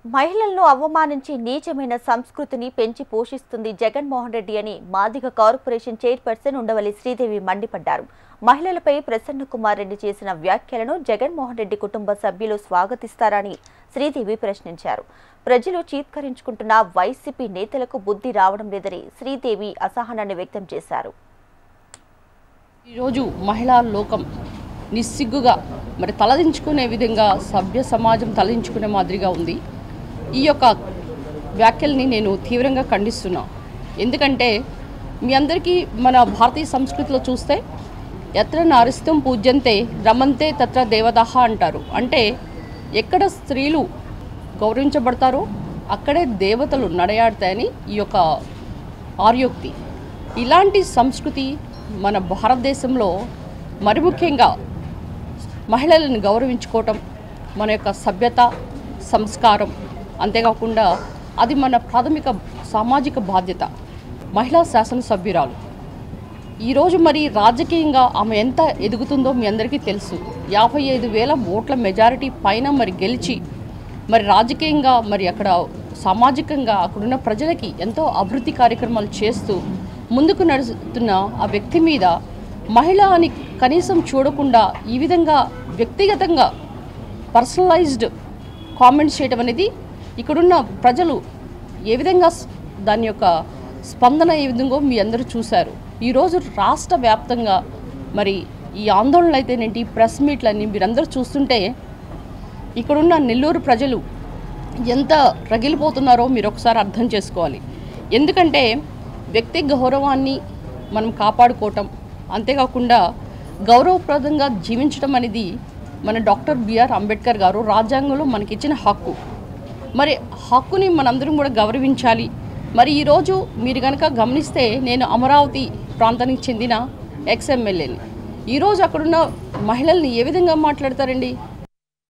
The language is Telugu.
మహిళలను అవమానించి నీచమైన సంస్కృతిని పెంచి పోషిస్తుంది జగన్మోహన్ రెడ్డి అని మాదిగ కార్పొరేషన్ చైర్పర్సన్ ఉండవల్లి శ్రీదేవి మండిపడ్డారు. మహిళలపై ప్రసన్న కుమార్ రెడ్డి చేసిన వ్యాఖ్యలను జగన్మోహన్ రెడ్డి కుటుంబ సభ్యులు స్వాగతిస్తారని శ్రీదేవి ప్రశ్నించారు. ప్రజలు చీత్కరించుకుంటున్న వైసీపీ నేతలకు బుద్ధి రావడం లేదని శ్రీదేవి అసహనాన్ని వ్యక్తం చేశారు. ఈరోజు మహిళా లోకం నిస్సిగ్గుగా తలదించుకునే విధంగా సభ్య సమాజం తలదించుకునే మాదిరిగా ఉంది. ఈ యొక్క వ్యాఖ్యల్ని నేను తీవ్రంగా ఖండిస్తున్నా. ఎందుకంటే మీ అందరికీ మన భారతీయ సంస్కృతిలో చూస్తే ఎత్ర నారిస్తం పూజ్యంతే రమంతే తత్ర దేవదాహ అంటారు. అంటే ఎక్కడ స్త్రీలు గౌరవించబడతారో అక్కడే దేవతలు నడయాడతాయని ఈ యొక్క ఆర్యోక్తి. ఇలాంటి సంస్కృతి మన భారతదేశంలో మరి ముఖ్యంగా మహిళలను గౌరవించుకోవటం మన యొక్క సభ్యత సంస్కారం. అంతేకాకుండా అది మన ప్రాథమిక సామాజిక బాధ్యత. మహిళా శాసనసభ్యురాలు ఈరోజు రాజకీయంగా ఆమె ఎంత ఎదుగుతుందో మీ అందరికీ తెలుసు. 55,000 ఓట్ల మెజారిటీ పైన గెలిచి రాజకీయంగా అక్కడ సామాజికంగా అక్కడున్న ప్రజలకి ఎంతో అభివృద్ధి కార్యక్రమాలు చేస్తూ ముందుకు నడుస్తున్న ఆ వ్యక్తి మీద మహిళ అని కనీసం చూడకుండా ఈ విధంగా వ్యక్తిగతంగా పర్సనలైజ్డ్ కామెంట్స్ చేయడం అనేది ఇక్కడున్న ప్రజలు ఏ విధంగా దాని యొక్క స్పందన ఏ విధంగా మీ అందరూ చూశారు. ఈరోజు రాష్ట్ర వ్యాప్తంగా ఈ ఆందోళనలు అయితేనేంటి, ప్రెస్ మీట్లన్నీ మీరందరూ చూస్తుంటే ఇక్కడున్న నెల్లూరు ప్రజలు ఎంత రగిలిపోతున్నారో మీరు ఒకసారి అర్థం చేసుకోవాలి. ఎందుకంటే వ్యక్తి గౌరవాన్ని మనం కాపాడుకోవటం, అంతేకాకుండా గౌరవప్రదంగా జీవించడం అనేది మన డాక్టర్ బిఆర్ అంబేద్కర్ గారు రాజ్యాంగంలో మనకిచ్చిన హక్కు. హక్కుని మనందరం కూడా గౌరవించాలి. ఈరోజు మీరు కనుక గమనిస్తే నేను అమరావతి ప్రాంతానికి చెందిన ఎక్స్ఎమ్మెల్యేని. ఈరోజు అక్కడున్న మహిళల్ని ఏ విధంగా మాట్లాడతారండి?